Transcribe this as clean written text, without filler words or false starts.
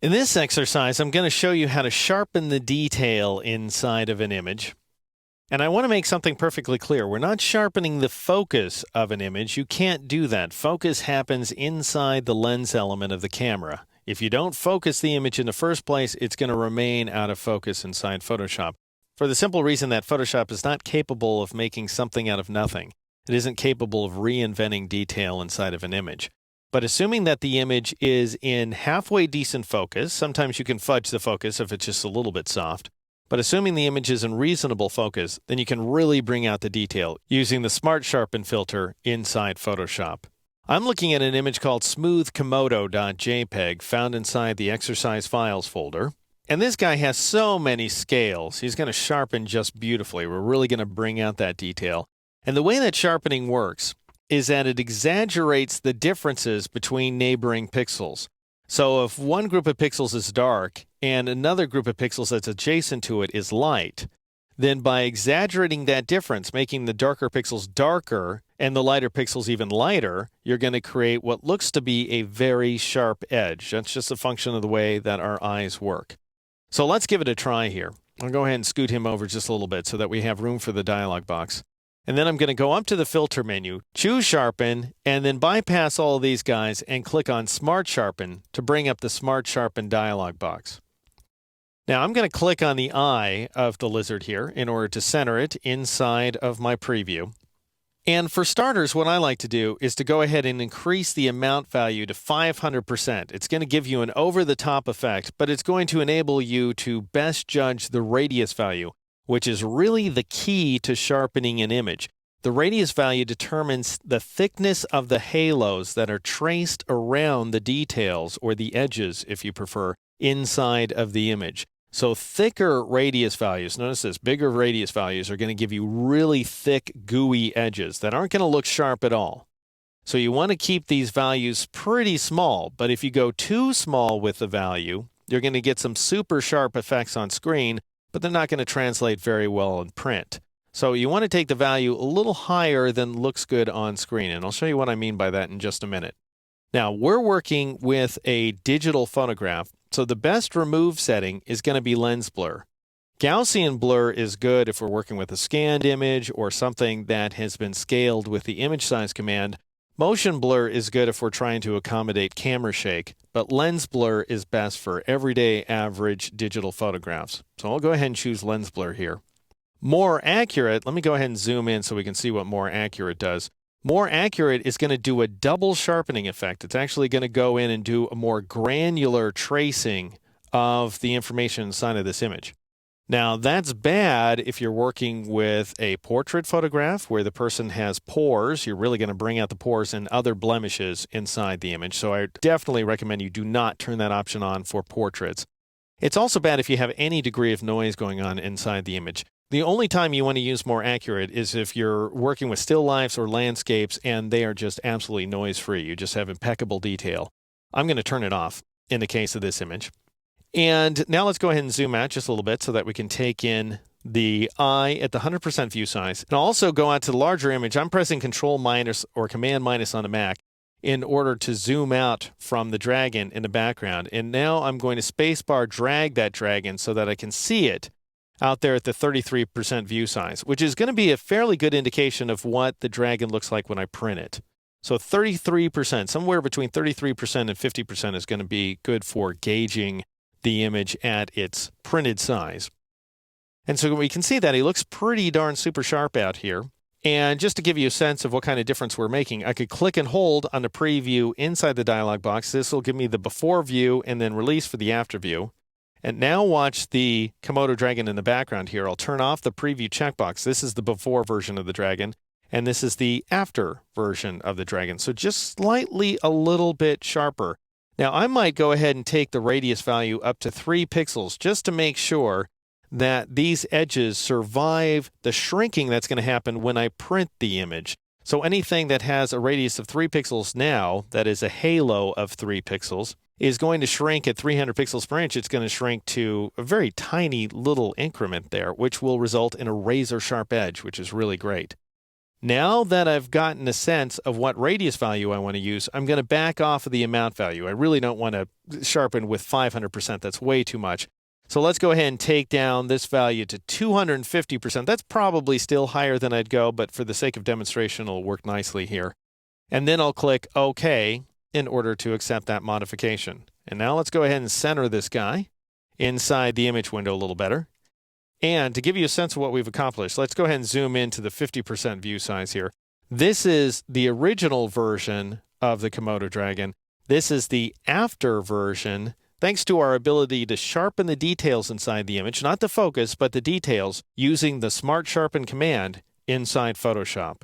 In this exercise, I'm going to show you how to sharpen the detail inside of an image. And I want to make something perfectly clear. We're not sharpening the focus of an image. You can't do that. Focus happens inside the lens element of the camera. If you don't focus the image in the first place, it's going to remain out of focus inside Photoshop, for the simple reason that Photoshop is not capable of making something out of nothing. It isn't capable of reinventing detail inside of an image. But assuming that the image is in halfway decent focus, sometimes you can fudge the focus if it's just a little bit soft. But assuming the image is in reasonable focus, then you can really bring out the detail using the Smart Sharpen filter inside Photoshop. I'm looking at an image called smoothkomodo.jpg found inside the exercise files folder. And this guy has so many scales. He's going to sharpen just beautifully. We're really going to bring out that detail. And the way that sharpening works is that it exaggerates the differences between neighboring pixels. So if one group of pixels is dark and another group of pixels that's adjacent to it is light, then by exaggerating that difference, making the darker pixels darker and the lighter pixels even lighter, you're going to create what looks to be a very sharp edge. That's just a function of the way that our eyes work. So let's give it a try here. I'll go ahead and scoot him over just a little bit so that we have room for the dialog box. And then I'm going to go up to the filter menu, choose Sharpen, and then bypass all of these guys and click on Smart Sharpen to bring up the Smart Sharpen dialog box. Now I'm going to click on the eye of the lizard here in order to center it inside of my preview. And for starters, what I like to do is to go ahead and increase the amount value to 500%. It's going to give you an over-the-top effect, but it's going to enable you to best judge the radius value, which is really the key to sharpening an image. The radius value determines the thickness of the halos that are traced around the details, or the edges, if you prefer, inside of the image. So thicker radius values, notice this, bigger radius values are going to give you really thick, gooey edges that aren't going to look sharp at all. So you want to keep these values pretty small, but if you go too small with the value, you're going to get some super sharp effects on screen, but they're not going to translate very well in print. So you want to take the value a little higher than looks good on screen, and I'll show you what I mean by that in just a minute. Now, we're working with a digital photograph, so the best remove setting is going to be lens blur. Gaussian blur is good if we're working with a scanned image or something that has been scaled with the image size command. Motion blur is good if we're trying to accommodate camera shake, but lens blur is best for everyday average digital photographs. So I'll go ahead and choose lens blur here. More accurate, let me go ahead and zoom in so we can see what more accurate does. More accurate is going to do a double sharpening effect. It's actually going to go in and do a more granular tracing of the information inside of this image. Now, that's bad if you're working with a portrait photograph where the person has pores. You're really going to bring out the pores and other blemishes inside the image. So I definitely recommend you do not turn that option on for portraits. It's also bad if you have any degree of noise going on inside the image. The only time you want to use more accurate is if you're working with still lifes or landscapes and they are just absolutely noise-free. You just have impeccable detail. I'm going to turn it off in the case of this image. And now let's go ahead and zoom out just a little bit so that we can take in the eye at the 100% view size. And I'll also go out to the larger image. I'm pressing Control minus or Command minus on the Mac in order to zoom out from the dragon in the background. And now I'm going to spacebar drag that dragon so that I can see it out there at the 33% view size, which is going to be a fairly good indication of what the dragon looks like when I print it. So 33%, somewhere between 33% and 50% is going to be good for gauging the image at its printed size. And so we can see that he looks pretty darn super sharp out here. And just to give you a sense of what kind of difference we're making, I could click and hold on the preview inside the dialog box. This will give me the before view and then release for the after view. And now watch the Komodo dragon in the background here. I'll turn off the preview checkbox. This is the before version of the dragon, and this is the after version of the dragon. So just slightly a little bit sharper. Now, I might go ahead and take the radius value up to 3 pixels just to make sure that these edges survive the shrinking that's going to happen when I print the image. So anything that has a radius of 3 pixels now, that is a halo of 3 pixels, is going to shrink at 300 pixels per inch. It's going to shrink to a very tiny little increment there, which will result in a razor sharp edge, which is really great. Now that I've gotten a sense of what radius value I want to use, I'm going to back off of the amount value. I really don't want to sharpen with 500%. That's way too much. So let's go ahead and take down this value to 250%. That's probably still higher than I'd go, but for the sake of demonstration, it'll work nicely here. And then I'll click OK in order to accept that modification. And now let's go ahead and center this guy inside the image window a little better. And to give you a sense of what we've accomplished, let's go ahead and zoom into the 50% view size here. This is the original version of the Komodo dragon. This is the after version, thanks to our ability to sharpen the details inside the image, not the focus, but the details, using the Smart Sharpen command inside Photoshop.